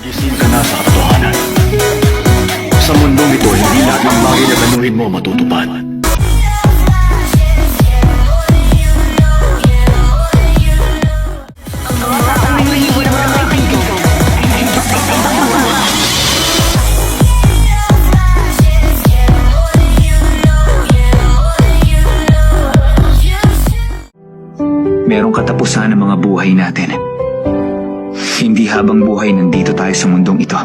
Gising ka na sa katotohanan. Sa mundong ito, hindi lahat ng bagay na ganuhin mo matutupad. Merong katapusan ang mga buhay natin. Hindi habang buhay nandito tayo sa mundong ito.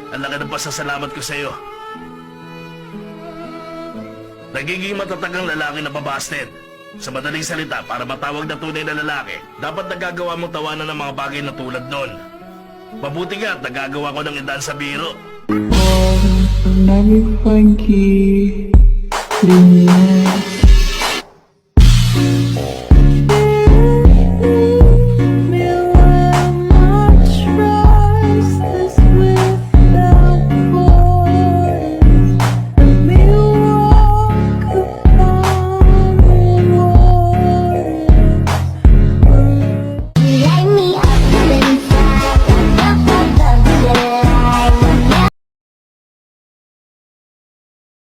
Ang laki ng pasasalamat ko sa iyo. Nagiging matatag ang lalaki na babasted. Sa madaling salita, para matawag na tunay na lalaki, dapat nagagawa mong tawanan ng mga bagay na tulad nun. Mabuti nga at nagagawa ko ng idaan sa biro. Lagi funky, linya.